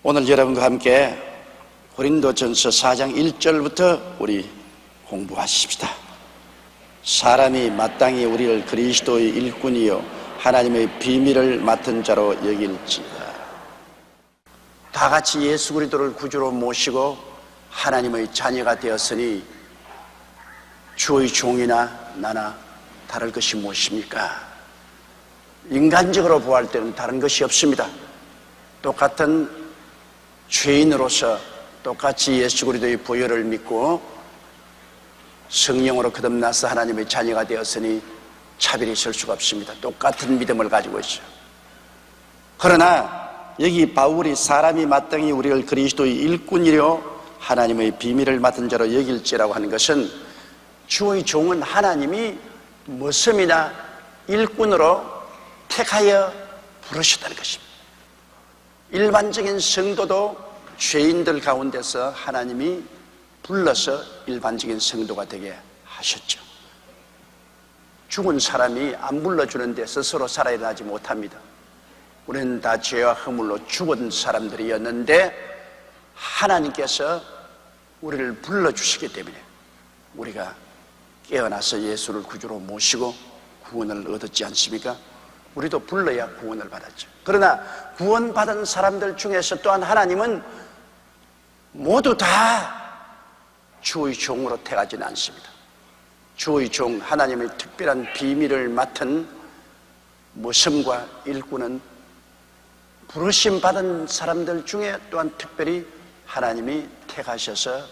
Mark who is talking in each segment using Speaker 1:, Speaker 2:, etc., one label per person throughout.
Speaker 1: 오늘 여러분과 함께 고린도전서 4장 1절부터 우리 공부하십시다. 사람이 마땅히 우리를 그리스도의 일꾼이요 하나님의 비밀을 맡은 자로 여길지어다. 다 같이 예수 그리스도를 구주로 모시고 하나님의 자녀가 되었으니 주의 종이나 나나 다를 것이 무엇입니까? 인간적으로 보할 때는 다른 것이 없습니다. 똑같은 죄인으로서 똑같이 예수 그리스도의 보혈을 믿고 성령으로 거듭나서 하나님의 자녀가 되었으니 차별이 있을 수가 없습니다. 똑같은 믿음을 가지고 있어요. 그러나 여기 바울이 사람이 마땅히 우리를 그리스도의 일꾼이요 하나님의 비밀을 맡은 자로 여길지라고 하는 것은 주의 종은 하나님이 머슴이나 일꾼으로 택하여 부르셨다는 것입니다. 일반적인 성도도 죄인들 가운데서 하나님이 불러서 일반적인 성도가 되게 하셨죠. 죽은 사람이 안 불러주는데 스스로 살아 일어나지 못합니다. 우리는 다 죄와 허물로 죽은 사람들이었는데 하나님께서 우리를 불러주시기 때문에 우리가 깨어나서 예수를 구주로 모시고 구원을 얻었지 않습니까? 우리도 불러야 구원을 받았죠. 그러나 구원받은 사람들 중에서 또한 하나님은 모두 다 주의 종으로 택하지는 않습니다. 주의 종, 하나님의 특별한 비밀을 맡은 머슴과 일꾼은 부르심 받은 사람들 중에 또한 특별히 하나님이 택하셔서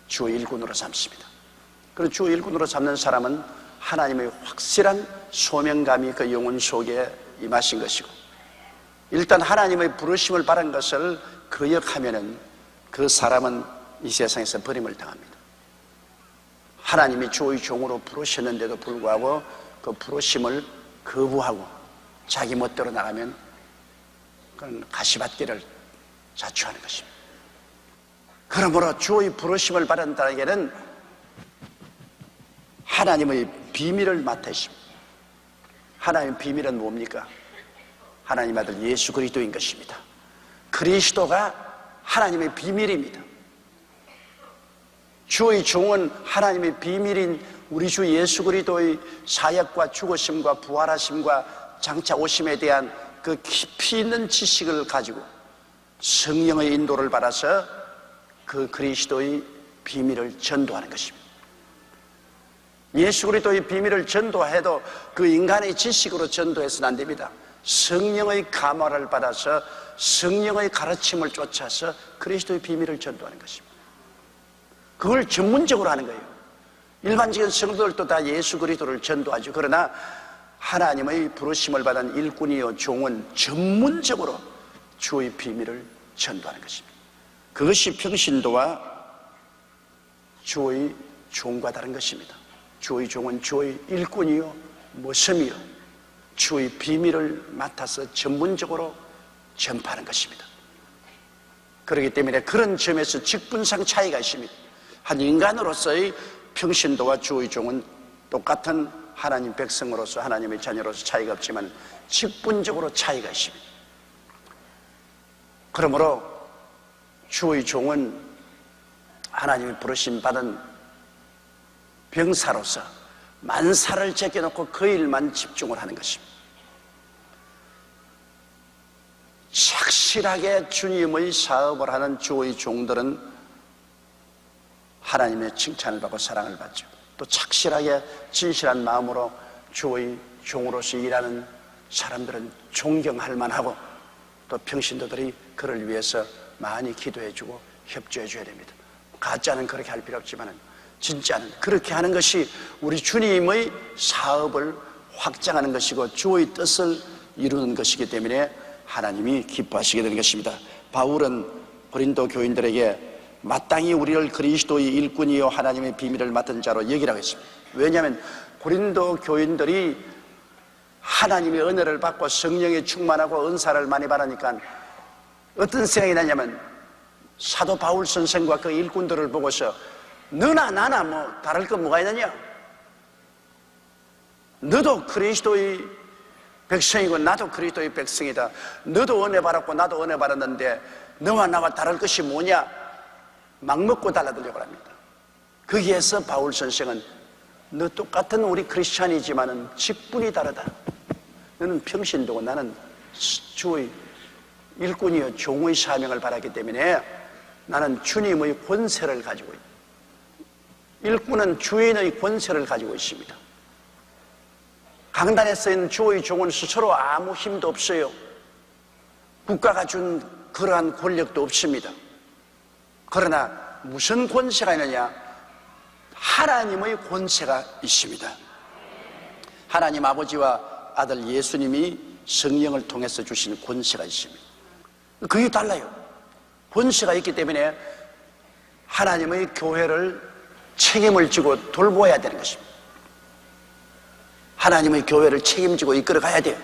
Speaker 1: 주의 일꾼으로 삼습니다. 그리고 주의 일꾼으로 삼는 사람은 하나님의 확실한 소명감이 그 영혼 속에 임하신 것이고, 일단 하나님의 부르심을 받은 것을 거역하면은 그 사람은 이 세상에서 버림을 당합니다. 하나님이 주의 종으로 부르셨는데도 불구하고 그 부르심을 거부하고 자기 멋대로 나가면 그건 가시밭길을 자초하는 것입니다. 그러므로 주의 부르심을 받은 자에게는 하나님의 비밀을 맡으십니다. 하나님의 비밀은 뭡니까? 하나님 아들 예수 그리스도인 것입니다. 그리스도가 하나님의 비밀입니다. 주의 종은 하나님의 비밀인 우리 주 예수 그리스도의 사역과 죽으심과 부활하심과 장차 오심에 대한 그 깊이 있는 지식을 가지고 성령의 인도를 받아서 그 그리스도의 비밀을 전도하는 것입니다. 예수 그리스도의 비밀을 전도해도 그 인간의 지식으로 전도해서는 안 됩니다. 성령의 감화를 받아서 성령의 가르침을 쫓아서 그리스도의 비밀을 전도하는 것입니다. 그걸 전문적으로 하는 거예요. 일반적인 성도들도 다 예수 그리스도를 전도하죠. 그러나 하나님의 부르심을 받은 일꾼이요 종은 전문적으로 주의 비밀을 전도하는 것입니다. 그것이 평신도와 주의 종과 다른 것입니다. 주의 종은 주의 일꾼이요 머슴이요 주의 비밀을 맡아서 전문적으로 전파하는 것입니다. 그렇기 때문에 그런 점에서 직분상 차이가 있습니다. 한 인간으로서의 평신도와 주의 종은 똑같은 하나님 백성으로서 하나님의 자녀로서 차이가 없지만 직분적으로 차이가 있습니다. 그러므로 주의 종은 하나님의 부르심 받은 병사로서 만사를 제껴놓고 그 일만 집중을 하는 것입니다. 착실하게 주님의 사업을 하는 주의 종들은 하나님의 칭찬을 받고 사랑을 받죠. 또 착실하게 진실한 마음으로 주의 종으로서 일하는 사람들은 존경할 만하고 또 평신도들이 그를 위해서 많이 기도해주고 협조해줘야 됩니다. 가짜는 그렇게 할 필요 없지만 진짜는 그렇게 하는 것이 우리 주님의 사업을 확장하는 것이고 주의 뜻을 이루는 것이기 때문에 하나님이 기뻐하시게 되는 것입니다. 바울은 고린도 교인들에게 마땅히 우리를 그리스도의 일꾼이요 하나님의 비밀을 맡은 자로 여기라고 했습니다. 왜냐하면 고린도 교인들이 하나님의 은혜를 받고 성령에 충만하고 은사를 많이 받으니까 어떤 생각이 나냐면 사도 바울 선생과 그 일꾼들을 보고서 너나 나나 뭐 다를 거 뭐가 있느냐? 너도 그리스도의 백성이고 나도 그리스도의 백성이다. 너도 은혜 받았고 나도 은혜 받았는데 너와 나와 다를 것이 뭐냐? 막 먹고 달라들려고 합니다. 거기에서 바울 선생은 너 똑같은 우리 크리스찬이지만은 직분이 다르다. 너는 평신도고 나는 주의 일꾼이요 종의 사명을 받았기 때문에 나는 주님의 권세를 가지고 있다. 일꾼은 주인의 권세를 가지고 있습니다. 강단에 쓰인 주의 종은 스스로 아무 힘도 없어요. 국가가 준 그러한 권력도 없습니다. 그러나 무슨 권세가 있느냐? 하나님의 권세가 있습니다. 하나님 아버지와 아들 예수님이 성령을 통해서 주신 권세가 있습니다. 그게 달라요. 권세가 있기 때문에 하나님의 교회를 책임을 지고 돌보아야 되는 것입니다. 하나님의 교회를 책임지고 이끌어 가야 돼요.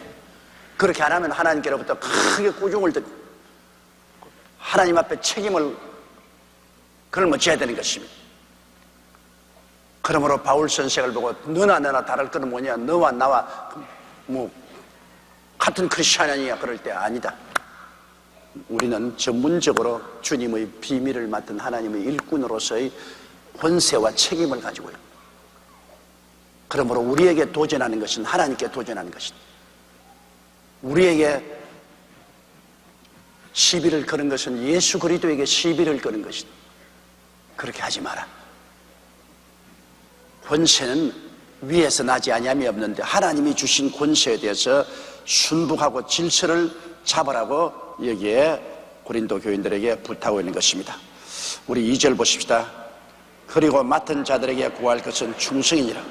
Speaker 1: 그렇게 안 하면 하나님께로부터 크게 꾸중을 듣고 하나님 앞에 책임을 걸어져야 되는 것입니다. 그러므로 바울 선생을 보고 너나 다를 것은 뭐냐? 너와 나와 뭐 같은 크리스찬 아니냐? 그럴 때 아니다. 우리는 전문적으로 주님의 비밀을 맡은 하나님의 일꾼으로서의 권세와 책임을 가지고 있습니다. 그러므로 우리에게 도전하는 것은 하나님께 도전하는 것이다. 우리에게 시비를 거는 것은 예수 그리스도에게 시비를 거는 것이다. 그렇게 하지 마라. 권세는 위에서 나지 아니함이 없는데 하나님이 주신 권세에 대해서 순복하고 질서를 잡으라고 여기에 고린도 교인들에게 부탁하고 있는 것입니다. 우리 2절 보십시다. 그리고 맡은 자들에게 구할 것은 충성이니라.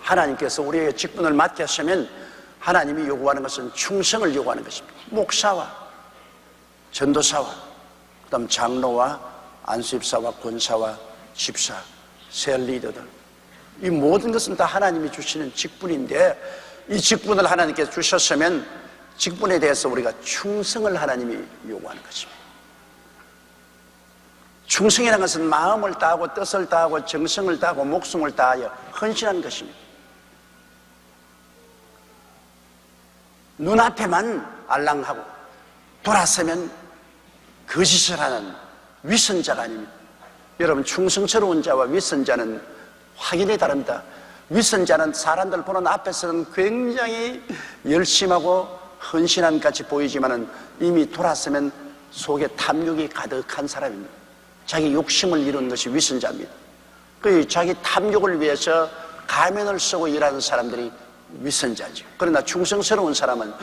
Speaker 1: 하나님께서 우리에게 직분을 맡게 하시면 하나님이 요구하는 것은 충성을 요구하는 것입니다. 목사와 전도사와 그다음 장로와 안수집사와 권사와 집사, 셀 리더들, 이 모든 것은 다 하나님이 주시는 직분인데 이 직분을 하나님께서 주셨으면 직분에 대해서 우리가 충성을 하나님이 요구하는 것입니다. 충성이라는 것은 마음을 다하고 뜻을 다하고 정성을 다하고 목숨을 다하여 헌신하는 것입니다. 눈앞에만 알랑하고 돌아서면 거짓을 하는 위선자가 아닙니다. 여러분, 충성스러운 자와 위선자는 확연히 다릅니다. 위선자는 사람들 보는 앞에서는 굉장히 열심하고 헌신한 같이 보이지만은 이미 돌아서면 속에 탐욕이 가득한 사람입니다. 자기 욕심을 이루는 것이 위선자입니다. 그 자기 탐욕을 위해서 가면을 쓰고 일하는 사람들이 위선자죠. 그러나 충성스러운 사람은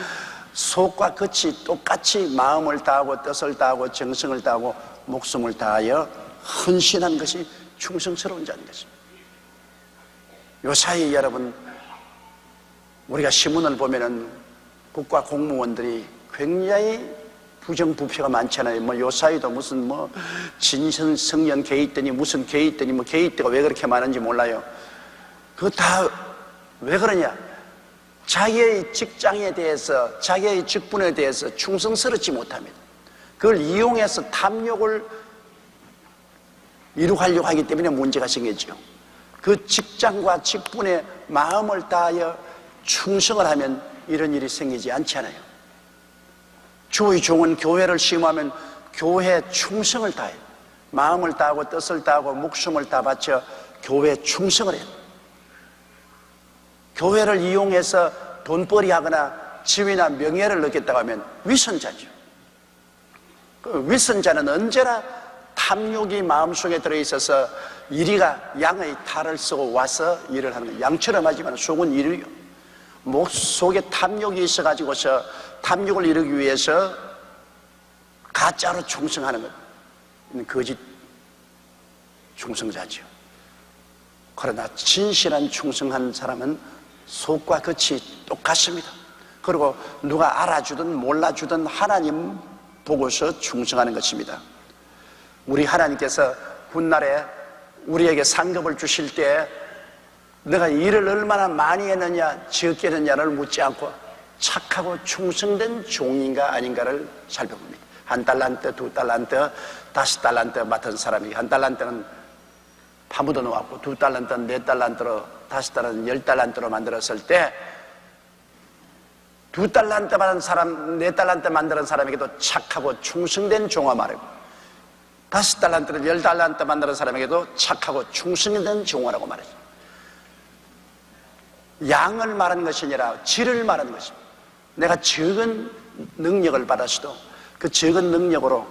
Speaker 1: 속과 끝이 똑같이 마음을 다하고 뜻을 다하고 정성을 다하고 목숨을 다하여 헌신한 것이 충성스러운 자인 것입니다. 요사이 여러분, 우리가 신문을 보면은 국가 공무원들이 굉장히 부정부패가 많잖아요. 뭐 요사이도 무슨 뭐 진성령 개입더니 무슨 개입더니 뭐 개입대가 왜 그렇게 많은지 몰라요. 그거 다 왜 그러냐? 자기의 직장에 대해서, 자기의 직분에 대해서 충성스럽지 못합니다. 그걸 이용해서 탐욕을 이루려고 하기 때문에 문제가 생기죠. 그 직장과 직분에 마음을 다하여 충성을 하면 이런 일이 생기지 않잖아요. 주의 종은 교회를 심하면 교회에 충성을 다해요. 마음을 다하고 뜻을 다하고 목숨을 다 바쳐 교회에 충성을 해요. 교회를 이용해서 돈벌이 하거나 지위나 명예를 얻겠다고 하면 위선자죠. 그 위선자는 언제나 탐욕이 마음속에 들어있어서 이리가 양의 탈을 쓰고 와서 일을 하는 거예요. 양처럼 하지만 속은 이리요. 목 속에 탐욕이 있어가지고서 탐욕을 이루기 위해서 가짜로 충성하는 것, 거짓 충성자죠. 그러나 진실한 충성한 사람은 속과 끝이 똑같습니다. 그리고 누가 알아주든 몰라주든 하나님 보고서 충성하는 것입니다. 우리 하나님께서 훗날에 우리에게 상급을 주실 때 내가 일을 얼마나 많이 했느냐 적게 했느냐를 묻지 않고 착하고 충성된 종인가 아닌가를 살펴봅니다. 1달란트, 2달란트, 5달란트 맡은 사람이 1달란트는 파묻어 놓았고 2달란트는 4달란트로 5달란트는 10달란트로 만들었을 때 2달란트 받은 사람, 4달란트 만드는 사람에게도 착하고 충성된 종아 말이고, 5달란트를 10달란트 만드는 사람에게도 착하고 충성된 종아라고 말했죠. 양을 말하는 것이 아니라 질을 말하는 것입니다. 내가 적은 능력을 받았어도 그 적은 능력으로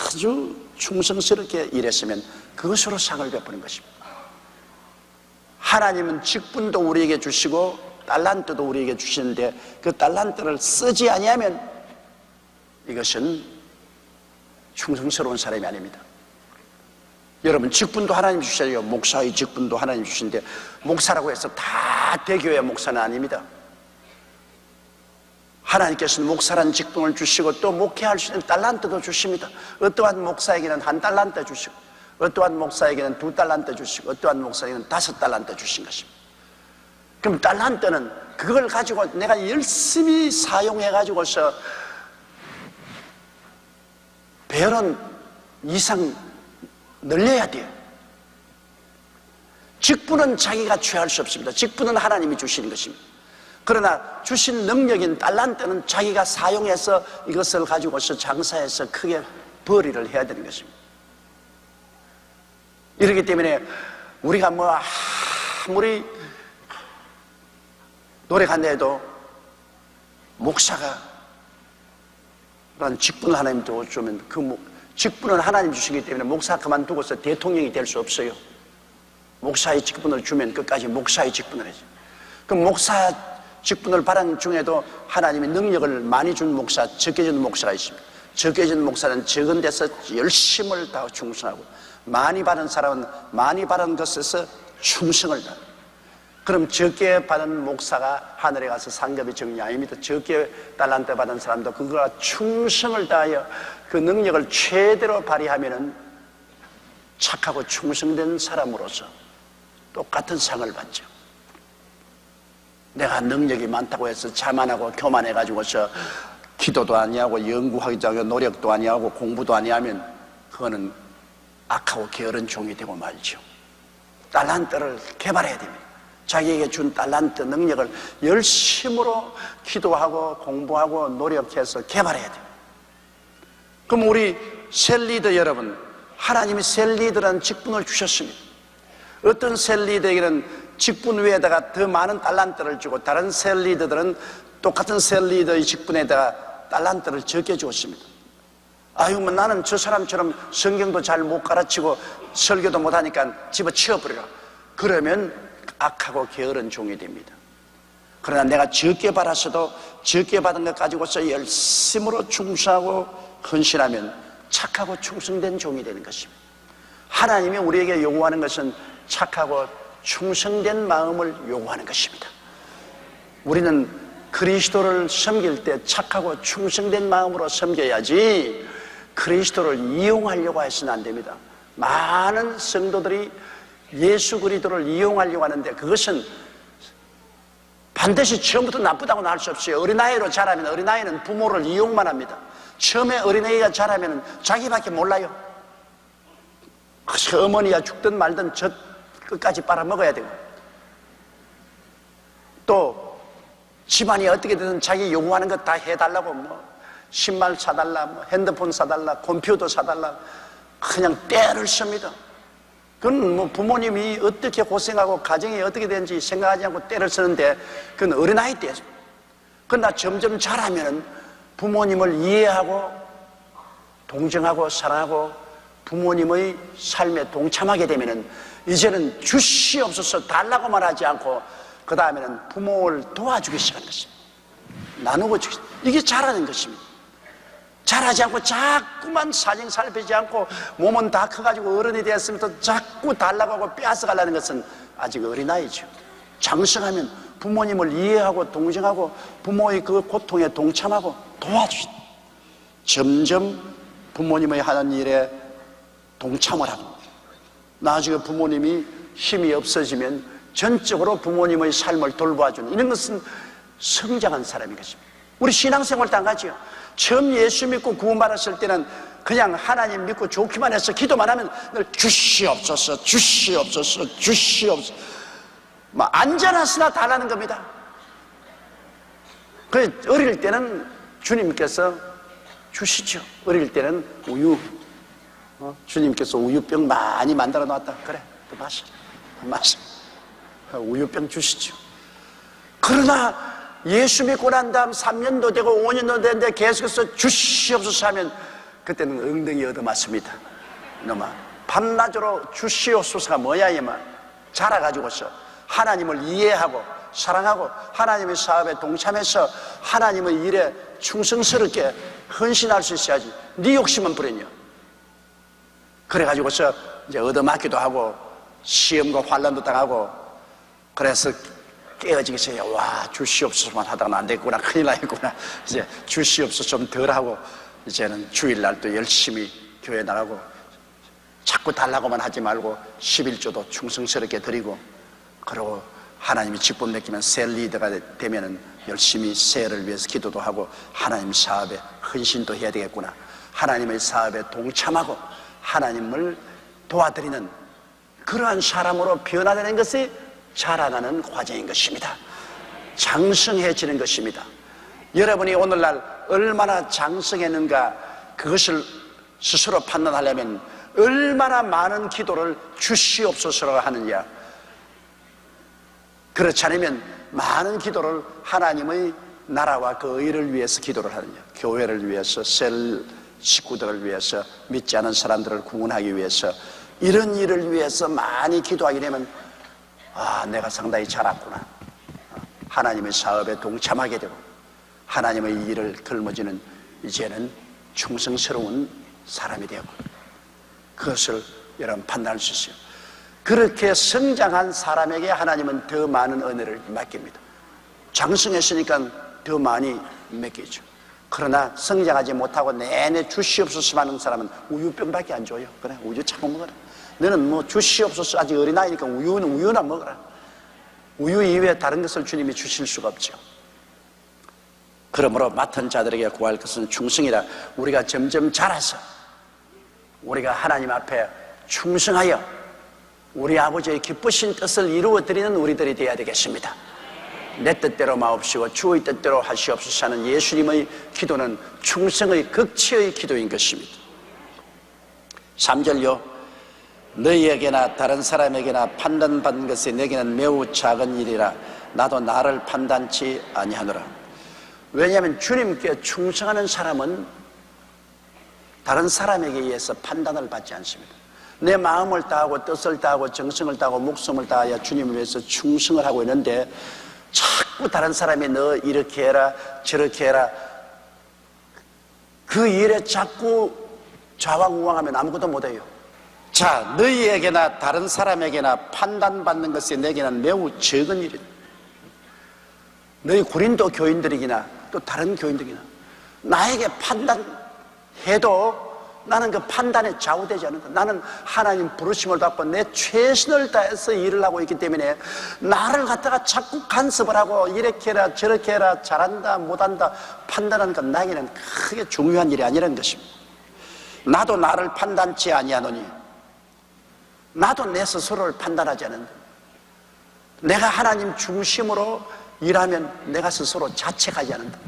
Speaker 1: 아주 충성스럽게 일했으면 그것으로 상을 베푸는 것입니다. 하나님은 직분도 우리에게 주시고 달란트도 우리에게 주시는데 그 달란트를 쓰지 아니하면 이것은 충성스러운 사람이 아닙니다. 여러분, 직분도 하나님 주셔요. 목사의 직분도 하나님 주시는데 목사라고 해서 다 대교회 목사는 아닙니다. 하나님께서는 목사라는 직분을 주시고 또 목회할 수 있는 달란트도 주십니다. 어떠한 목사에게는 1달란트 주시고 어떠한 목사에게는 2달란트 주시고 어떠한 목사에게는 5달란트 주신 것입니다. 그럼 달란트는 그걸 가지고 내가 열심히 사용해가지고서 배론 이상 늘려야 돼요. 직분은 자기가 취할 수 없습니다. 직분은 하나님이 주시는 것입니다. 그러나 주신 능력인 달란트는 자기가 사용해서 이것을 가지고서 장사해서 크게 벌이를 해야 되는 것입니다. 이렇기 때문에 우리가 뭐 아무리 노력한다 해도 목사가 라는 직분을 하나님 주면 그 직분을 하나님 주시기 때문에 목사 그만두고서 대통령이 될 수 없어요. 목사의 직분을 주면 끝까지 목사의 직분을 해야죠. 그럼 목사 직분을 받은 중에도 하나님이 능력을 많이 준 목사, 적게 준 목사가 있습니다. 적게 준 목사는 적은 데서 열심을 다하고 충성하고, 많이 받은 사람은 많이 받은 것에서 충성을 다하고. 그럼 적게 받은 목사가 하늘에 가서 상급이 정리 아닙니다. 적게 달란트 받은 사람도 그거와 충성을 다하여 그 능력을 최대로 발휘하면은 착하고 충성된 사람으로서 똑같은 상을 받죠. 내가 능력이 많다고 해서 자만하고 교만해가지고서 기도도 아니하고 연구하기도 하고 노력도 아니하고 공부도 아니하면 그거는 악하고 게으른 종이 되고 말죠. 달란트를 개발해야 됩니다. 자기에게 준 달란트 능력을 열심으로 기도하고 공부하고 노력해서 개발해야 돼요. 그럼 우리 셀리더 여러분, 하나님이 셀리더라는 직분을 주셨습니다. 어떤 셀리더에게는 직분 위에다가 더 많은 달란트를 주고 다른 셀리더들은 똑같은 셀리더의 직분에다가 달란트를 적게 주었습니다. 아유, 뭐 나는 저 사람처럼 성경도 잘 못 가르치고 설교도 못하니까 집어치워버리라. 그러면 악하고 게으른 종이 됩니다. 그러나 내가 적게 받았어도 적게 받은 것 가지고서 열심으로 충성하고 헌신하면 착하고 충성된 종이 되는 것입니다. 하나님이 우리에게 요구하는 것은 착하고 충성된 마음을 요구하는 것입니다. 우리는 그리스도를 섬길 때 착하고 충성된 마음으로 섬겨야지 그리스도를 이용하려고 해서는 안 됩니다. 많은 성도들이 예수 그리스도를 이용하려고 하는데 그것은 반드시 처음부터 나쁘다고는 할 수 없어요. 어린아이로 자라면 어린아이는 부모를 이용만 합니다. 처음에 어린아이가 자라면 자기밖에 몰라요. 그래서 어머니가 죽든 말든 젖 끝까지 빨아먹어야 되고, 또 집안이 어떻게 되든 자기 요구하는 것 다 해달라고, 뭐 신발 사달라, 뭐 핸드폰 사달라, 컴퓨터 사달라, 그냥 떼를 씁니다. 그건 뭐 부모님이 어떻게 고생하고 가정이 어떻게 되는지 생각하지 않고 떼를 쓰는데 그건 어린아이 때죠. 그러나 점점 자라면은 부모님을 이해하고 동정하고 사랑하고 부모님의 삶에 동참하게 되면은 이제는 주시옵소서 달라고만 하지 않고 그 다음에는 부모를 도와주기 시작하는 것입니다. 나누고 주기. 이게 잘하는 것입니다. 잘하지 않고 자꾸만 사정 살피지 않고 몸은 다 커가지고 어른이 되었으면서 자꾸 달라고 하고 빼앗아가려는 것은 아직 어린아이죠. 장성하면 부모님을 이해하고 동정하고 부모의 그 고통에 동참하고 도와주시. 점점 부모님의 하는 일에 동참을 하고 나중에 부모님이 힘이 없어지면 전적으로 부모님의 삶을 돌봐주는 이런 것은 성장한 사람인 것입니다. 우리 신앙생활도 안 가지요. 처음 예수 믿고 구원받았을 때는 그냥 하나님 믿고 좋기만 해서 기도만 하면 늘 주시옵소서 주시옵소서 주시옵소서 뭐 안전하시나 달라는 겁니다. 그 어릴 때는 주님께서 주시죠. 어릴 때는 우유, 주님께서 우유병 많이 만들어 놨다. 그래, 또 마셔. 우유병 주시죠. 그러나 예수 믿고 난 다음 3년도 되고 5년도 되는데 계속해서 주시옵소서 하면 그때는 엉덩이 얻어맞습니다. 이놈아, 밤낮으로 주시옵소서가 뭐야 이만 자라가지고서 하나님을 이해하고 사랑하고 하나님의 사업에 동참해서 하나님의 일에 충성스럽게 헌신할 수 있어야지. 네 욕심은 부렸냐. 그래가지고서 이제 얻어맞기도 하고 시험과 환난도 당하고 그래서 깨어지겠어요. 와, 주시옵소서만 하다가 안 되겠구나, 큰일 나겠구나. 이제 주시옵소서 좀 덜하고 이제는 주일날 또 열심히 교회 나가고 자꾸 달라고만 하지 말고 11조도 충성스럽게 드리고, 그리고 하나님이 직분 맡기면 셀 리더가 되면은 열심히 세를 위해서 기도도 하고 하나님 사업에 헌신도 해야 되겠구나. 하나님의 사업에 동참하고 하나님을 도와드리는 그러한 사람으로 변화되는 것이 자라나는 과정인 것입니다. 장성해지는 것입니다. 여러분이 오늘날 얼마나 장성했는가 그것을 스스로 판단하려면 얼마나 많은 기도를 주시옵소서라고 하느냐, 그렇지 않으면 많은 기도를 하나님의 나라와 그 의를 위해서 기도를 하느냐, 교회를 위해서, 셀 식구들을 위해서, 믿지 않은 사람들을 구원하기 위해서, 이런 일을 위해서 많이 기도하게 되면 아, 내가 상당히 자랐구나. 하나님의 사업에 동참하게 되고 하나님의 일을 걸머지는 이제는 충성스러운 사람이 되고, 그것을 여러분 판단할 수 있어요. 그렇게 성장한 사람에게 하나님은 더 많은 은혜를 맡깁니다. 장성했으니까 더 많이 맡기죠. 그러나 성장하지 못하고 내내 주시옵소서 하는 사람은 우유병밖에 안 줘요. 그래, 우유 차고 먹어라. 너는 뭐 주시옵소서, 아직 어린아이니까 우유나 먹어라. 우유 이외에 다른 것을 주님이 주실 수가 없죠. 그러므로 맡은 자들에게 구할 것은 충성이라. 우리가 점점 자라서 우리가 하나님 앞에 충성하여 우리 아버지의 기쁘신 뜻을 이루어드리는 우리들이 되어야 되겠습니다. 내 뜻대로 마옵시고 주의 뜻대로 하시옵소서 하는 예수님의 기도는 충성의 극치의 기도인 것입니다. 3절요. 너희에게나 다른 사람에게나 판단받는 것이 내게는 매우 작은 일이라. 나도 나를 판단치 아니하노라. 왜냐하면 주님께 충성하는 사람은 다른 사람에게 의해서 판단을 받지 않습니다. 내 마음을 다하고 뜻을 다하고 정성을 다하고 목숨을 다하여 주님을 위해서 충성을 하고 있는데 자꾸 다른 사람이 너 이렇게 해라 저렇게 해라 그 일에 자꾸 좌왕우왕하면 아무것도 못해요. 자, 너희에게나 다른 사람에게나 판단받는 것이 내게는 매우 적은 일이다. 너희 고린도 교인들이기나 또 다른 교인들이기나 나에게 판단해도 나는 그 판단에 좌우되지 않는다. 나는 하나님 부르심을 받고 내 최선을 다해서 일을 하고 있기 때문에 나를 갖다가 자꾸 간섭을 하고 이렇게 해라 저렇게 해라 잘한다 못한다 판단하는 건 나에게는 크게 중요한 일이 아니라는 것입니다. 나도 나를 판단치 아니하노니, 나도 내 스스로를 판단하지 않는다. 내가 하나님 중심으로 일하면 내가 스스로 자책하지 않는다.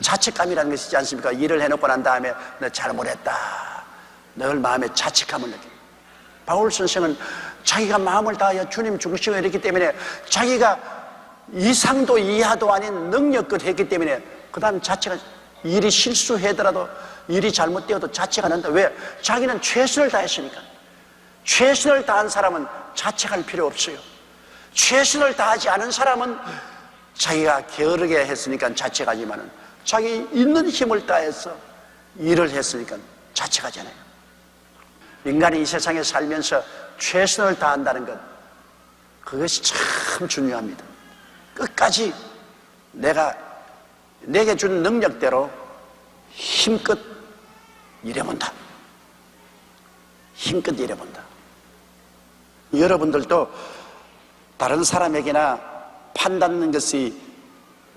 Speaker 1: 자책감이라는 것이 있지 않습니까? 일을 해놓고 난 다음에 너 잘못했다 늘 마음에 자책감을 느낍니다. 바울 선생은 자기가 마음을 다하여 주님 중심에 있기 때문에 자기가 이상도 이하도 아닌 능력껏 했기 때문에 그 다음 자책은 일이 실수하더라도 일이 잘못되어도 자책 안 한다. 왜? 자기는 최선을 다했으니까. 최선을 다한 사람은 자책할 필요 없어요. 최선을 다하지 않은 사람은 자기가 게으르게 했으니까 자책하지만은 자기 있는 힘을 다해서 일을 했으니까 자책하잖아요. 인간이 이 세상에 살면서 최선을 다한다는 것, 그것이 참 중요합니다. 끝까지 내게 준 능력대로 힘껏 일해본다. 힘껏 일해본다. 여러분들도 다른 사람에게나 판단하는 것이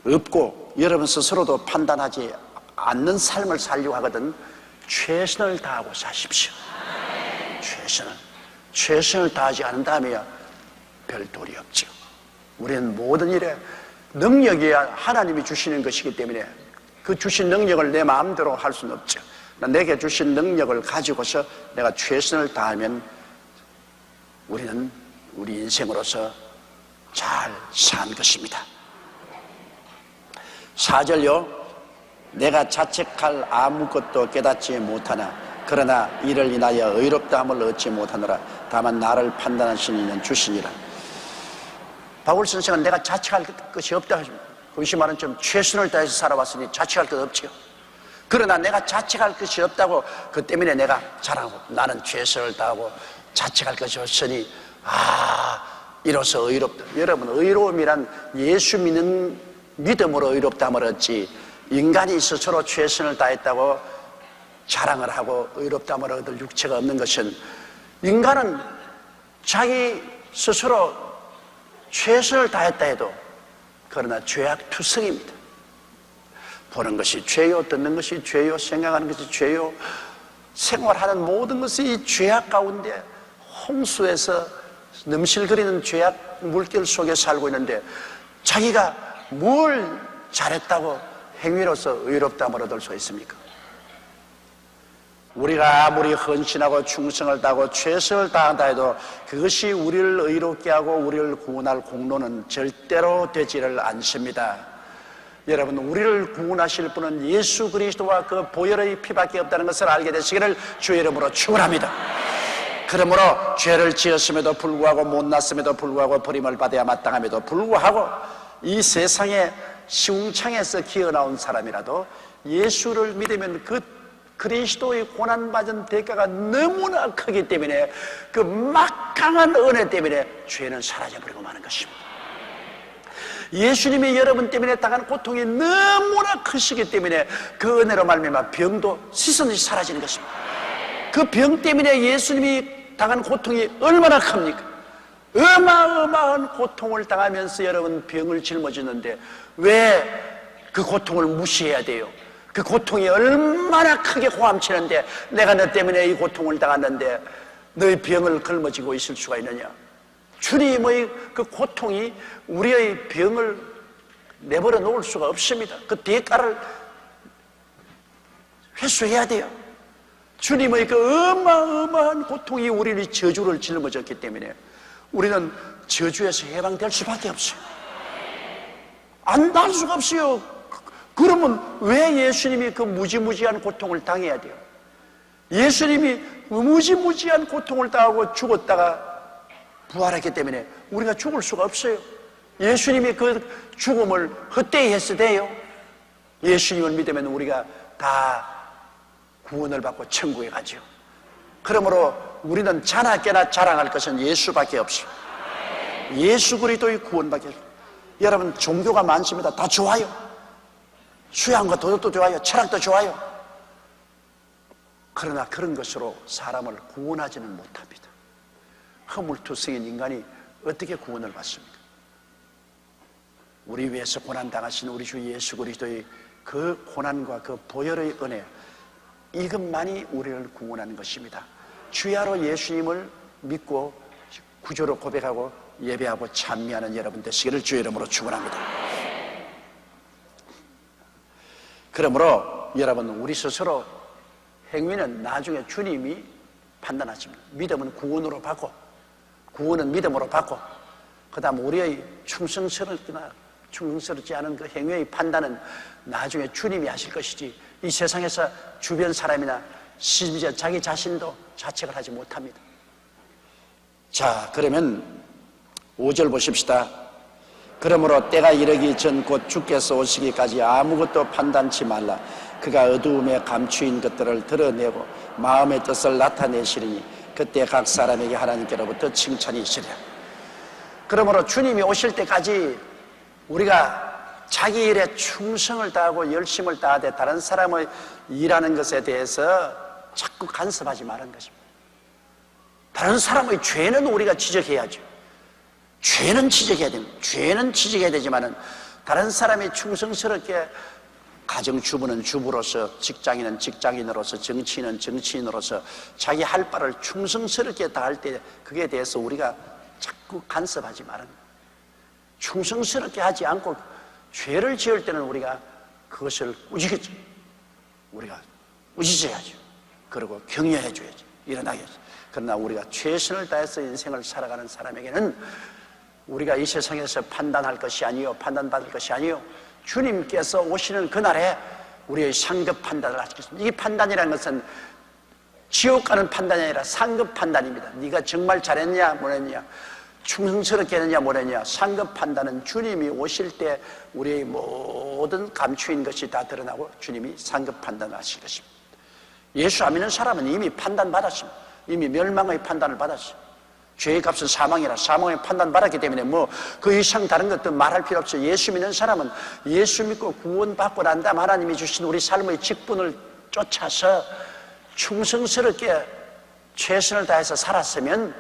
Speaker 1: 없고 여러분 스스로도 판단하지 않는 삶을 살려고 하거든 최선을 다하고 사십시오. 최선을 다하지 않은 다음에야 별 도리 없죠. 우리는 모든 일에 능력이 하나님이 주시는 것이기 때문에 그 주신 능력을 내 마음대로 할 수는 없죠. 내게 주신 능력을 가지고서 내가 최선을 다하면 우리는 우리 인생으로서 잘 산 것입니다. 4절요. 내가 자책할 아무것도 깨닫지 못하나 그러나 이를 인하여 의롭다함을 얻지 못하노라. 다만 나를 판단하시는 이는 주시니라. 바울 선생은 내가 자책할 것이 없다 하십니다. 그것이 말은 좀 최선을 다해서 살아왔으니 자책할 것 없지요. 그러나 내가 자책할 것이 없다고 그 때문에 내가 자랑하고 나는 최선을 다하고 자책할 것이 없으니 이로써 의롭다. 여러분, 의로움이란 예수 믿는 믿음으로 의롭다함을 얻지 인간이 스스로 최선을 다했다고 자랑을 하고 의롭다함을 얻을 육체가 없는 것은, 인간은 자기 스스로 최선을 다했다 해도 그러나 죄악투성입니다. 보는 것이 죄요, 듣는 것이 죄요, 생각하는 것이 죄요, 생활하는 모든 것이 죄악 가운데 홍수에서 넘실거리는 죄악 물결 속에 살고 있는데 자기가 뭘 잘했다고 행위로서 의롭다함을 얻을 수 있습니까? 우리가 아무리 헌신하고 충성을 다하고 최선을 다한다 해도 그것이 우리를 의롭게 하고 우리를 구원할 공로는 절대로 되지를 않습니다. 여러분, 우리를 구원하실 분은 예수 그리스도와 그 보혈의 피밖에 없다는 것을 알게 되시기를 주의 이름으로 축원합니다. 그러므로 죄를 지었음에도 불구하고 못났음에도 불구하고 버림을 받아야 마땅함에도 불구하고 이 세상에 시궁창에서 기어나온 사람이라도 예수를 믿으면 그 그리스도의 고난받은 대가가 너무나 크기 때문에 그 막강한 은혜 때문에 죄는 사라져버리고 마는 것입니다. 예수님이 여러분 때문에 당한 고통이 너무나 크시기 때문에 그 은혜로 말미암아 병도 씻어내시 사라지는 것입니다. 그 병 때문에 예수님이 당한 고통이 얼마나 큽니까? 어마어마한 고통을 당하면서 여러분 병을 짊어지는데 왜 그 고통을 무시해야 돼요? 그 고통이 얼마나 크게 고함치는데 내가 너 때문에 이 고통을 당했는데 너의 병을 짊어지고 있을 수가 있느냐? 주님의 그 고통이 우리의 병을 내버려 놓을 수가 없습니다. 그 대가를 회수해야 돼요. 주님의 그 어마어마한 고통이 우리의 저주를 짊어졌기 때문에 우리는 저주에서 해방될 수밖에 없어요. 안 날 수가 없어요. 그러면 왜 예수님이 그 무지무지한 고통을 당해야 돼요? 예수님이 무지무지한 고통을 당하고 죽었다가 부활했기 때문에 우리가 죽을 수가 없어요. 예수님이 그 죽음을 헛되이 했을 때요. 예수님을 믿으면 우리가 다 구원을 받고 천국에 가죠. 그러므로 우리는 자나깨나 자랑할 것은 예수밖에 없어요. 예수 그리스도의 구원밖에 없어요. 여러분, 종교가 많습니다. 다 좋아요. 수양과 도덕도 좋아요. 철학도 좋아요. 그러나 그런 것으로 사람을 구원하지는 못합니다. 허물투성인 인간이 어떻게 구원을 받습니까? 우리 위해서 고난당하신 우리 주 예수 그리스도의 그 고난과 그 보혈의 은혜, 이것만이 우리를 구원하는 것입니다. 주야로 예수님을 믿고 구주로 고백하고 예배하고 찬미하는 여러분 되시기를 주의 이름으로 축원합니다. 그러므로 여러분, 우리 스스로 행위는 나중에 주님이 판단하십니다. 믿음은 구원으로 받고, 구원은 믿음으로 받고, 그 다음 우리의 충성스럽거나 충성스럽지 않은 그 행위의 판단은 나중에 주님이 하실 것이지 이 세상에서 주변 사람이나 심지어 자기 자신도 자책을 하지 못합니다. 자, 그러면 5절 보십시다. 그러므로 때가 이르기 전 곧 주께서 오시기까지 아무것도 판단치 말라. 그가 어두움에 감추인 것들을 드러내고 마음의 뜻을 나타내시리니 그때 각 사람에게 하나님께로부터 칭찬이 있으리라. 그러므로 주님이 오실 때까지 우리가 자기 일에 충성을 다하고 열심을 다하되 다른 사람의 일하는 것에 대해서 자꾸 간섭하지 말은 것입니다. 다른 사람의 죄는 우리가 지적해야죠. 죄는 지적해야 됩니다. 죄는 지적해야 되지만은 다른 사람이 충성스럽게 가정주부는 주부로서, 직장인은 직장인으로서, 정치인은 정치인으로서 자기 할 바를 충성스럽게 다할 때 그에 대해서 우리가 자꾸 간섭하지 말은, 충성스럽게 하지 않고 죄를 지을 때는 우리가 그것을 꾸짖겠죠. 우리가 꾸짖어야죠. 그리고 격려해줘야죠. 일어나겠죠. 그러나 우리가 최선을 다해서 인생을 살아가는 사람에게는 우리가 이 세상에서 판단할 것이 아니요, 판단받을 것이 아니요, 주님께서 오시는 그날에 우리의 상급 판단을 하시겠습니다. 이 판단이라는 것은 지옥 가는 판단이 아니라 상급 판단입니다. 네가 정말 잘했냐 못했냐, 충성스럽게 했느냐 못했냐. 상급 판단은 주님이 오실 때 우리의 모든 감추인 것이 다 드러나고 주님이 상급 판단을 하실 것입니다. 예수 안 믿는 사람은 이미 판단받았습니다. 이미 멸망의 판단을 받았어요. 죄의 값은 사망이라 사망의 판단받았기 때문에 뭐 그 이상 다른 것도 말할 필요 없어요. 예수 믿는 사람은 예수 믿고 구원받고 난 다음 하나님이 주신 우리 삶의 직분을 쫓아서 충성스럽게 최선을 다해서 살았으면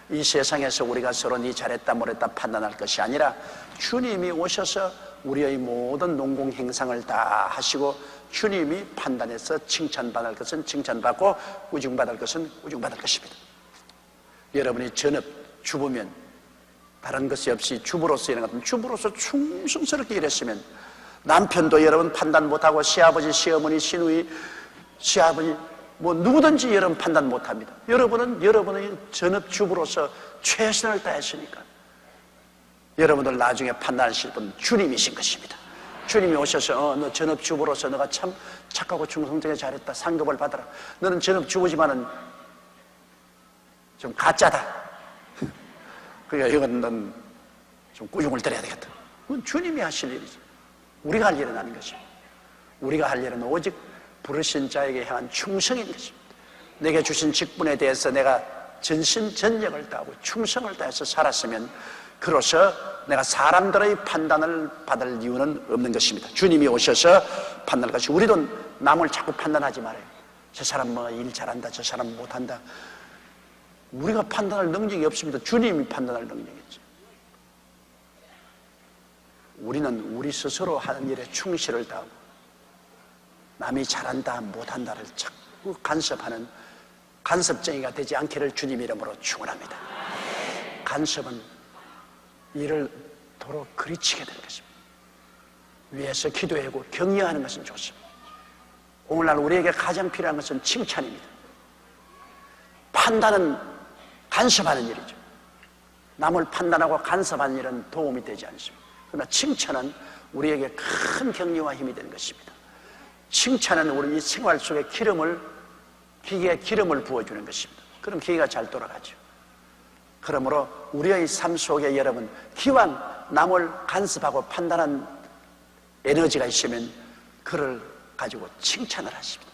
Speaker 1: 이 세상에서 우리가 서로 네 잘했다 못했다 판단할 것이 아니라 주님이 오셔서 우리의 모든 농공 행상을 다 하시고 주님이 판단해서 칭찬받을 것은 칭찬받고 꾸중받을 것은 꾸중받을 것입니다. 여러분이 전업 주부면 다른 것이 없이 주부로서 일어나면 주부로서 충성스럽게 일했으면 남편도 여러분 판단 못하고 시아버지, 시어머니, 시누이, 시아버지 뭐 누구든지 여러분 판단 못합니다. 여러분은 여러분의 전업주부로서 최선을 다했으니까 여러분들 나중에 판단하실 분은 주님이신 것입니다. 주님이 오셔서 너 전업주부로서 너가 참 착하고 충성되게 잘했다, 상급을 받아라. 너는 전업주부지만은 좀 가짜다. 그러니까 이건 넌 좀 꾸중을 들어야 되겠다. 그건 주님이 하실 일이지. 우리가 할 일은 아닌 것입니다. 우리가 할 일은 오직 부르신 자에게 향한 충성인 것입니다. 내게 주신 직분에 대해서 내가 전심전력을 다하고 충성을 다해서 살았으면 그로서 내가 사람들의 판단을 받을 이유는 없는 것입니다. 주님이 오셔서 판단할 것이. 우리도 남을 자꾸 판단하지 말아요. 저 사람 뭐 일 잘한다, 저 사람 못한다. 우리가 판단할 능력이 없습니다. 주님이 판단할 능력이 있죠. 우리는 우리 스스로 하는 일에 충실을 다하고 남이 잘한다 못한다를 자꾸 간섭하는 간섭쟁이가 되지 않기를 주님 이름으로 축원합니다. 간섭은 일을 도로 그리치게 되는 것입니다. 위에서 기도하고 격려하는 것은 좋습니다. 오늘날 우리에게 가장 필요한 것은 칭찬입니다. 판단은 간섭하는 일이죠. 남을 판단하고 간섭하는 일은 도움이 되지 않습니다. 그러나 칭찬은 우리에게 큰 격려와 힘이 되는 것입니다. 칭찬은 우리 생활 속에 기계에 기름을 부어주는 것입니다. 그럼 기계가 잘 돌아가죠. 그러므로 우리의 삶 속에 여러분 기왕 남을 간섭하고 판단한 에너지가 있으면 그를 가지고 칭찬을 하십니다.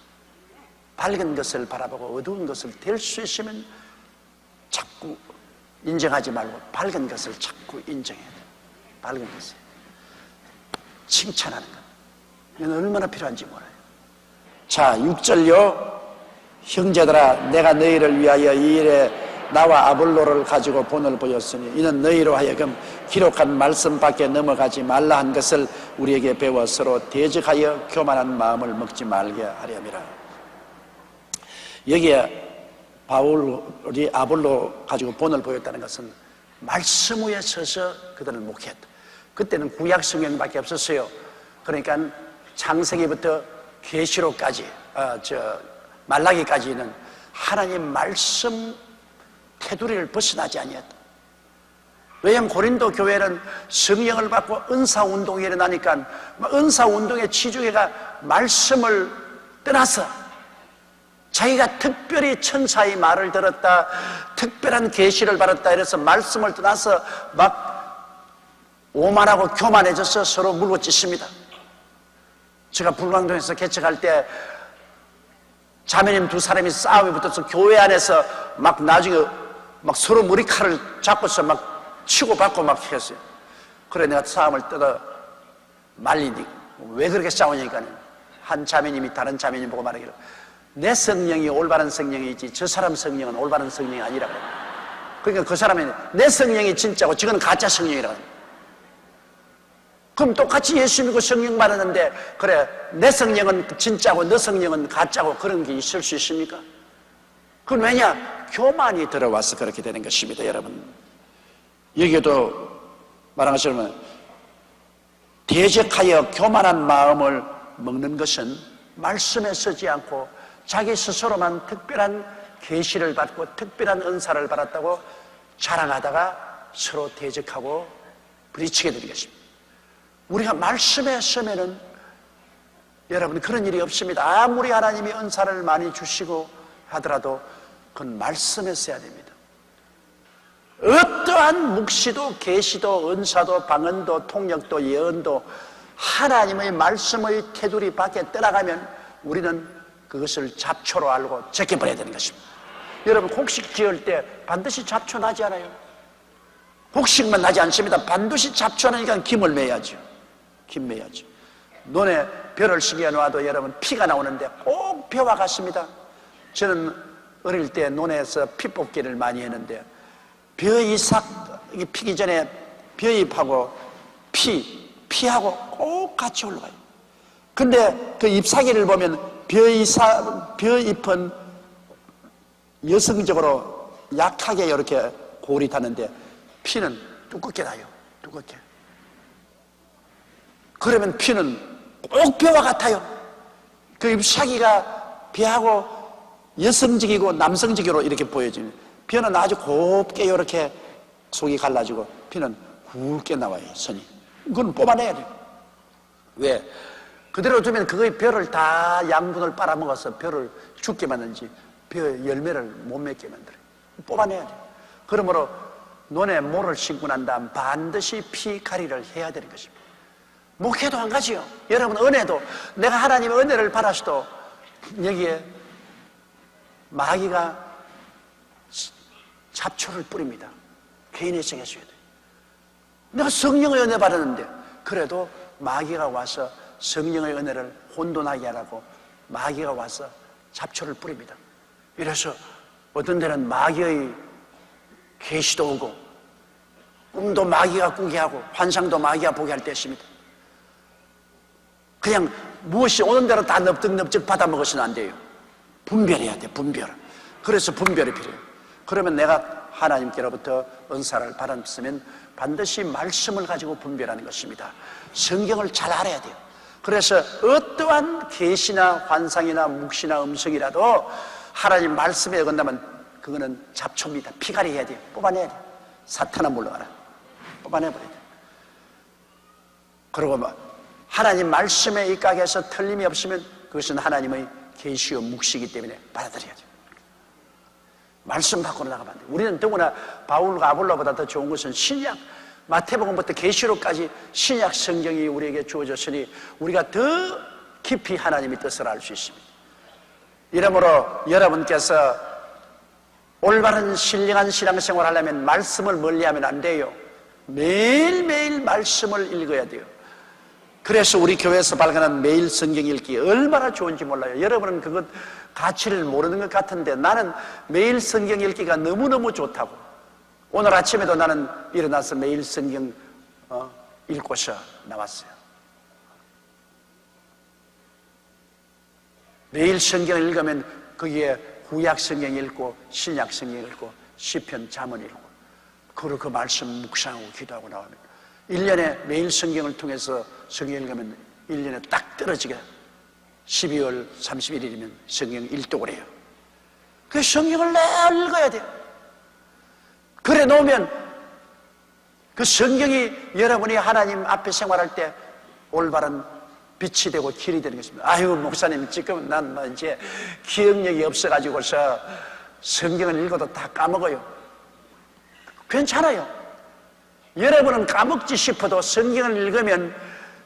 Speaker 1: 밝은 것을 바라보고 어두운 것을 댈 수 있으면 자꾸 인정하지 말고 밝은 것을 자꾸 인정해야 돼요. 밝은 것을 칭찬하는 것, 이건 얼마나 필요한지 몰라요. 자, 6절요. 형제들아, 내가 너희를 위하여 이 일에 나와 아볼로를 가지고 본을 보였으니 이는 너희로 하여금 기록한 말씀 밖에 넘어가지 말라 한 것을 우리에게 배워 서로 대적하여 교만한 마음을 먹지 말게 하렴이라. 여기에 바울이 아볼로 가지고 본을 보였다는 것은 말씀 위에 서서 그들을 목회했다. 그때는 구약 성경밖에 없었어요. 그러니까 창세기부터 계시록까지 말라기까지는 하나님 말씀 테두리를 벗어나지 아니했다. 왜냐하면 고린도 교회는 성령을 받고 은사운동이 일어나니까 은사운동의 치중회가 말씀을 떠나서 자기가 특별히 천사의 말을 들었다, 특별한 계시를 받았다 이래서 말씀을 떠나서 막 오만하고 교만해져서 서로 물고 찢습니다. 제가 불광동에서 개척할 때 자매님 두 사람이 싸움이 붙어서 교회 안에서 막 나중에 막 서로 머리칼을 잡고서 막 치고받고 막 했어요. 그래 내가 싸움을 뜯어 말리니 왜 그렇게 싸우니까 한 자매님이 다른 자매님 보고 말하기를 내 성령이 올바른 성령이지 저 사람 성령은 올바른 성령이 아니라고. 그러니까 그 사람이 내 성령이 진짜고 저거는 가짜 성령이라고. 그럼 똑같이 예수 믿고 성령 받았는데 그래 내 성령은 진짜고 너 성령은 가짜고 그런 게 있을 수 있습니까? 그건 왜냐? 교만이 들어와서 그렇게 되는 것입니다. 여러분 여기에도 말한 것처럼 대적하여 교만한 마음을 먹는 것은 말씀에 서지 않고 자기 스스로만 특별한 계시를 받고 특별한 은사를 받았다고 자랑하다가 서로 대적하고 부딪히게 되는 것입니다. 우리가 말씀에 서면은 여러분 그런 일이 없습니다. 아무리 하나님이 은사를 많이 주시고 하더라도 그건 말씀에 써야 됩니다. 어떠한 묵시도 계시도 은사도 방언도 통역도 예언도 하나님의 말씀의 테두리 밖에 떠나가면 우리는 그것을 잡초로 알고 제껴버려야 되는 것입니다. 여러분 곡식 지을 때 반드시 잡초 나지 않아요? 곡식만 나지 않습니다. 반드시 잡초 나니까 김을 매야죠. 김 매야죠. 논에 벼를 시기에 놔도 여러분 피가 나오는데 꼭 벼와 같습니다. 저는 어릴 때 논에서 피 뽑기를 많이 했는데 벼이 피기 전에 벼잎하고 피하고 꼭 같이 올라가요. 근데 그 잎사귀를 보면 벼잎은 여성적으로 약하게 이렇게 골이 타는데 피는 두껍게 나요. 두껍게. 그러면 피는 꼭 벼와 같아요. 그 잎사귀가 벼하고 여성적이고 남성적으로 이렇게 보여집니다. 벼는 아주 곱게 이렇게 속이 갈라지고 피는 굵게 나와요. 선이. 그건 뽑아내야 돼요. 왜? 그대로 두면 그의 벼를 다 양분을 빨아먹어서 벼를 죽게 만든지 벼 열매를 못 맺게 만들어요. 뽑아내야 돼요. 그러므로 논에 모를 심고 난 다음 반드시 피가리를 해야 되는 것입니다. 목회도 한 가지요. 여러분 은혜도 내가 하나님의 은혜를 받았어도 여기에 마귀가 잡초를 뿌립니다. 개인의 성에 써야 돼요. 내가 성령의 은혜 받았는데 그래도 마귀가 와서 성령의 은혜를 혼돈하게 하라고 마귀가 와서 잡초를 뿌립니다. 이래서 어떤 데는 마귀의 계시도 오고 꿈도 마귀가 꾸게 하고 환상도 마귀가 보게 할 때 있습니다. 그냥 무엇이 오는 대로 다 넙득넙득 받아먹어서는 안 돼요. 분별해야 돼. 분별. 그래서 분별이 필요해요. 그러면 내가 하나님께로부터 은사를 받았으면 반드시 말씀을 가지고 분별하는 것입니다. 성경을 잘 알아야 돼요. 그래서 어떠한 계시나 환상이나 묵시나 음성이라도 하나님 말씀에 어긋나면 그거는 잡초입니다. 피가리 해야 돼요. 뽑아내야 돼요. 사탄아 물러가라. 뽑아내버려야 돼요. 그리고 하나님 말씀에 입각해서 틀림이 없으면 그것은 하나님의 계시요 묵시이기 때문에 받아들여야 돼요. 말씀 밖으로 나가면 안 돼요. 우리는 더구나 바울과 아볼로보다 더 좋은 것은 신약 마태복음부터 계시록까지 신약 성경이 우리에게 주어졌으니 우리가 더 깊이 하나님의 뜻을 알 수 있습니다. 이러므로 여러분께서 올바른 신령한 신앙생활을 하려면 말씀을 멀리하면 안 돼요. 매일매일 말씀을 읽어야 돼요. 그래서 우리 교회에서 발간한 매일 성경 읽기 얼마나 좋은지 몰라요. 여러분은 그것 가치를 모르는 것 같은데 나는 매일 성경 읽기가 너무너무 좋다고. 오늘 아침에도 나는 일어나서 매일 성경 읽고서 나왔어요. 매일 성경을 읽으면 거기에 구약 성경 읽고 신약 성경 읽고 시편 잠언 읽고 그리고 그 말씀 묵상하고 기도하고 나오면 1년에 매일 성경을 통해서 성경 읽으면 1년에 딱 떨어지게 12월 31일이면 성경 1독을 해요. 그 성경을 늘 읽어야 돼요. 그래 놓으면 그 성경이 여러분이 하나님 앞에 생활할 때 올바른 빛이 되고 길이 되는 것입니다. 아유 목사님 지금 난 이제 기억력이 없어가지고서 성경을 읽어도 다 까먹어요. 괜찮아요. 여러분은 까먹지 싶어도 성경을 읽으면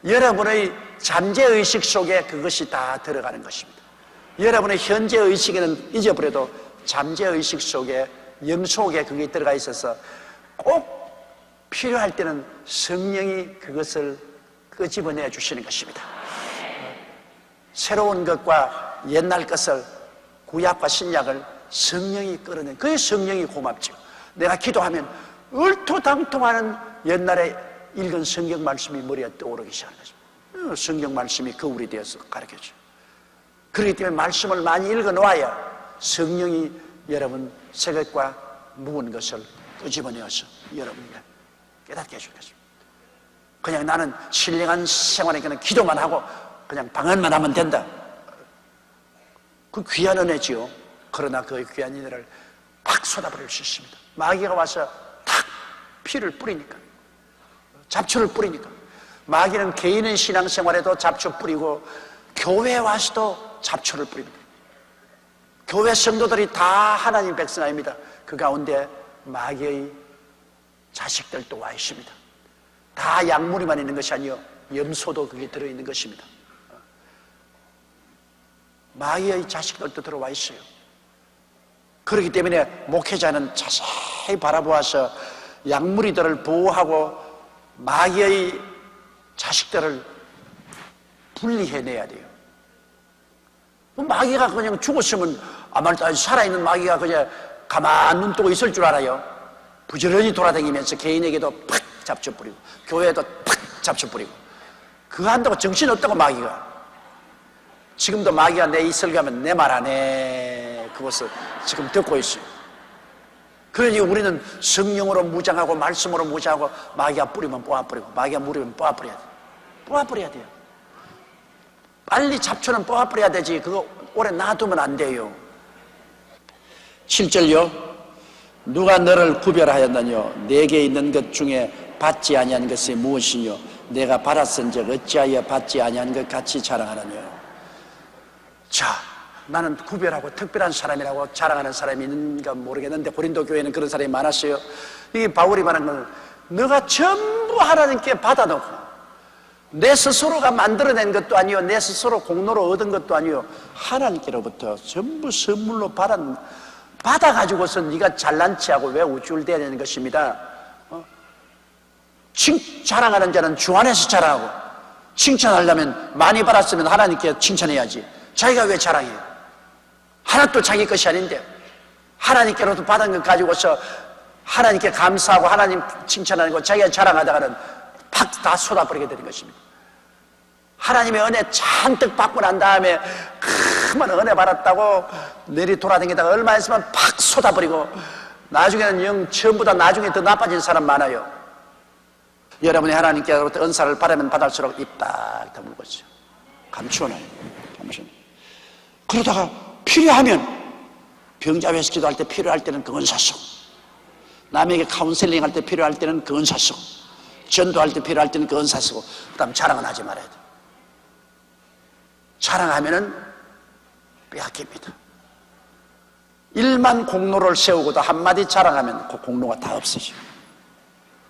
Speaker 1: 여러분의 잠재의식 속에 그것이 다 들어가는 것입니다. 여러분의 현재의식에는 잊어버려도 잠재의식 속에 영속에 그게 들어가 있어서 꼭 필요할 때는 성령이 그것을 끄집어내 주시는 것입니다. 새로운 것과 옛날 것을 구약과 신약을 성령이 끌어낸 그 성령이 고맙죠. 내가 기도하면 얼토당통하는 옛날에 읽은 성경 말씀이 머리에 떠오르기 시작하는 것입니다. 성경 말씀이 거울이 되어서 가르쳐줘요. 그렇기 때문에 말씀을 많이 읽어놓아야 성령이 여러분 생각과 묵은 것을 끄집어내어서 여러분에게 깨닫게 해줄 것입니다. 그냥 나는 신령한 생활에 그냥 기도만 하고 그냥 방언만 하면 된다. 그 귀한 은혜지요. 그러나 그 귀한 은혜를 팍 쏟아버릴 수 있습니다. 마귀가 와서 탁 피를 뿌리니까, 잡초를 뿌리니까. 마귀는 개인의 신앙생활에도 잡초 뿌리고 교회에 와서도 잡초를 뿌립니다. 교회 성도들이 다 하나님 백성 아닙니다. 그 가운데 마귀의 자식들도 와 있습니다. 다 약물이만 있는 것이 아니요, 염소도 거기에 들어있는 것입니다. 마귀의 자식들도 들어와 있어요. 그렇기 때문에 목회자는 자세히 바라보아서 약물이들을 보호하고 마귀의 자식들을 분리해내야 돼요. 마귀가 그냥 죽었으면 아마 살아있는 마귀가 그냥 가만 눈 뜨고 있을 줄 알아요. 부지런히 돌아다니면서 개인에게도 팍 잡초 뿌리고 교회에도 팍 잡초 뿌리고 그거 한다고 정신 없다고 마귀가. 지금도 마귀가 내 이슬 가면 내 말 안 해. 그것을 지금 듣고 있어요. 그러니 우리는 성령으로 무장하고 말씀으로 무장하고 마귀가 뿌리면 뽑아뿌리고 마귀가 물으면 뽑아뿌려야 돼요. 뽑아뿌려야 돼요. 빨리 잡초는 뽑아뿌려야 되지. 그거 오래 놔두면 안 돼요. 7절요. 누가 너를 구별하였느뇨? 내게 있는 것 중에 받지 아니한 것이 무엇이뇨? 내가 받았은즉 어찌하여 받지 아니한 것 같이 자랑하느뇨? 자, 나는 구별하고 특별한 사람이라고 자랑하는 사람이 있는가 모르겠는데 고린도 교회는 그런 사람이 많았어요. 이게 바울이 말한 건 너가 전부 하나님께 받아놓고 내 스스로가 만들어낸 것도 아니요, 내 스스로 공로로 얻은 것도 아니요, 하나님께로부터 전부 선물로 받아가지고서 네가 잘난 체하고 왜 우쭐대야 되는 것입니다. 자랑하는 자는 주 안에서 자랑하고, 칭찬하려면 많이 받았으면 하나님께 칭찬해야지. 자기가 왜 자랑해요? 하나도 자기 것이 아닌데 하나님께로부터 받은 것 가지고서 하나님께 감사하고 하나님 칭찬하는 거 자기가 자랑하다가는 팍 다 쏟아버리게 되는 것입니다. 하나님의 은혜 잔뜩 받고 난 다음에 그만 은혜 받았다고 내리 돌아다니다가 얼마 있으면 팍 쏟아버리고 나중에는 영 전부 다 나중에 더 나빠진 사람 많아요. 여러분이 하나님께로부터 은사를 받으면 받을수록 입 딱 다물고 있어요. 감추어놔요. 그러다가 필요하면 병자회에서 기도할 때 필요할 때는 그 은사 쓰고, 남에게 카운셀링 할 때 필요할 때는 그 은사 쓰고, 전도할 때 필요할 때는 그 은사 쓰고, 그 다음 자랑은 하지 말아야 돼. 자랑하면은 빼앗깁니다. 일만 공로를 세우고도 한마디 자랑하면 그 공로가 다 없어져요.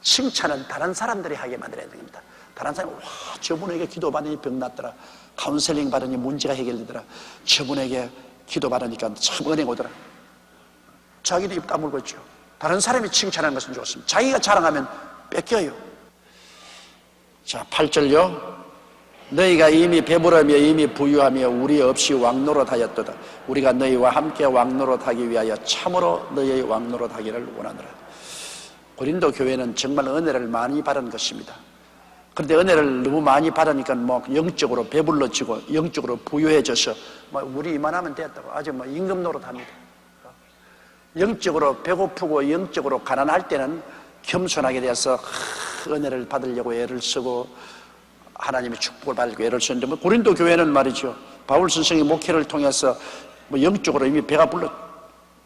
Speaker 1: 칭찬은 다른 사람들이 하게 만들어야 됩니다. 다른 사람이 와, 저분에게 기도 받으니 병 났더라, 카운셀링 받으니 문제가 해결되더라, 저분에게 기도 받으니까 참 은혜가 오더라. 자기도 입 다물고 있죠. 다른 사람이 칭찬하는 것은 좋습니다. 자기가 자랑하면 뺏겨요. 자, 8절요. 너희가 이미 배부르며 이미 부유하며 우리 없이 왕노릇하였도다. 우리가 너희와 함께 왕노릇하기 위하여 참으로 너희의 왕노릇하기를 원하노라. 고린도 교회는 정말 은혜를 많이 받은 것입니다. 그런데 은혜를 너무 많이 받으니까 뭐 영적으로 배불러지고 영적으로 부유해져서 뭐 우리 이만하면 됐다고 아주 뭐 임금 노릇합니다. 영적으로 배고프고 영적으로 가난할 때는 겸손하게 돼서 은혜를 받으려고 애를 쓰고 하나님의 축복을 받으려고 애를 쓰는데, 뭐 고린도 교회는 말이죠, 바울 선생의 목회를 통해서 뭐 영적으로 이미 배가 불러,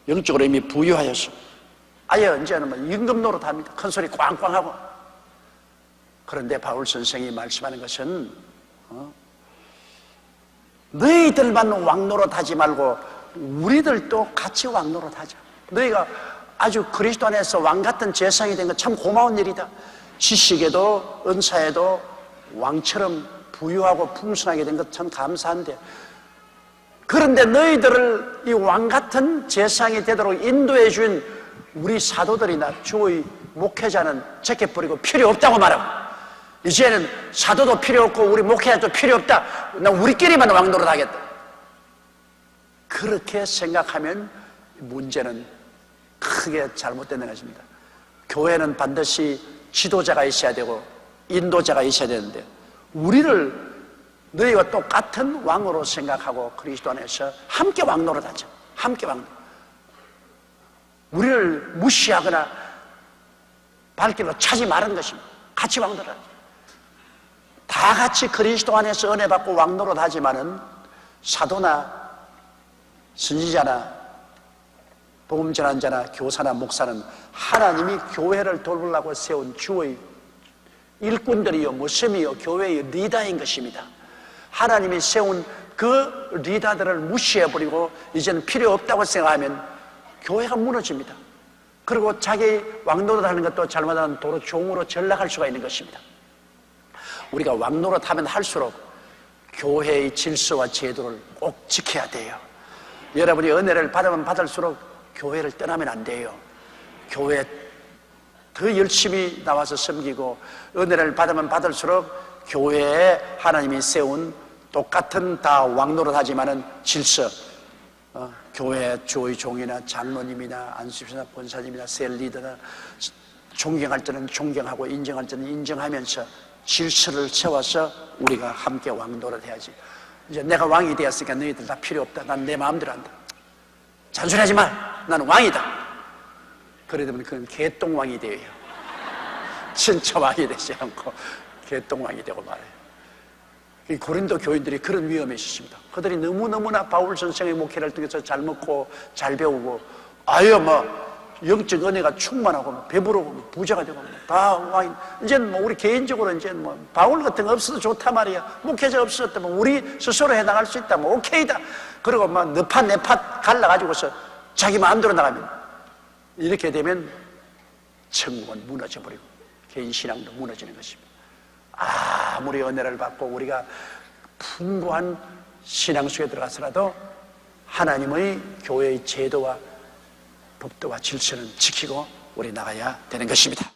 Speaker 1: 영적으로 이미 부유하여서 아예 이제는 뭐 임금 노릇합니다. 큰 소리 꽝꽝하고. 그런데 바울 선생이 말씀하는 것은 너희들만 왕노릇하지 말고 우리들도 같이 왕노릇하자. 너희가 아주 그리스도 안에서 왕같은 재상이 된 건 참 고마운 일이다. 지식에도 은사에도 왕처럼 부유하고 풍성하게 된 것 참 감사한데, 그런데 너희들을 이 왕같은 재상이 되도록 인도해 준 우리 사도들이나 주의 목회자는 제껴버리고 필요 없다고 말하고, 이제는 사도도 필요 없고 우리 목회자도 필요 없다. 나 우리끼리만 왕노릇 하겠다. 그렇게 생각하면 문제는 크게 잘못된 것입니다. 교회는 반드시 지도자가 있어야 되고 인도자가 있어야 되는데, 우리를 너희와 똑같은 왕으로 생각하고 그리스도 안에서 함께 왕노릇 하자. 함께 왕노릇. 우리를 무시하거나 발길로 차지 말은 것입니다. 같이 왕노릇 하자. 다 같이 그리스도 안에서 은혜 받고 왕노릇 하지만은 사도나 선지자나 복음 전환자나 교사나 목사는 하나님이 교회를 돌보려고 세운 주의 일꾼들이요 모셈이요 교회의 리더인 것입니다. 하나님이 세운 그 리더들을 무시해버리고 이제는 필요 없다고 생각하면 교회가 무너집니다. 그리고 자기 왕노릇하는 것도 잘못하면 도로 종으로 전락할 수가 있는 것입니다. 우리가 왕노릇하면 할수록 교회의 질서와 제도를 꼭 지켜야 돼요. 여러분이 은혜를 받으면 받을수록 교회를 떠나면 안 돼요. 교회에 더 열심히 나와서 섬기고 은혜를 받으면 받을수록 교회에 하나님이 세운 똑같은 다 왕노릇하지만은 질서, 교회 주의 종이나 장로님이나 안수집사나 본사님이나 셀리더나 존경할 때는 존경하고 인정할 때는 인정하면서 질서를 세워서 우리가 함께 왕노릇해야지. 이제 내가 왕이 되었으니까 너희들 다 필요 없다. 난 내 마음대로 한다. 잔소리하지 마. 나는 왕이다. 그러면 그건 개똥왕이 되어요. 진짜 왕이 되지 않고 개똥왕이 되고 말해요. 고린도 교인들이 그런 위험에 있습니다. 그들이 너무너무나 바울 선생의 목회를 통해서 잘 먹고 잘 배우고 아유 영적 은혜가 충만하고 배부르고 부자가 되고 다 왕이. 이제는 우리 개인적으로 이제는 바울 같은 거 없어도 좋다 말이야. 목회자 없었다면 우리 스스로 해나갈 수 있다면 오케이다. 그리고 너팟 내팟 갈라가지고서 자기 마음대로 나가면 이렇게 되면 천국은 무너져버리고 개인 신앙도 무너지는 것입니다. 아무리 은혜를 받고 우리가 풍부한 신앙 속에 들어가서라도 하나님의 교회의 제도와 법도와 질서는 지키고 우리 나가야 되는 것입니다.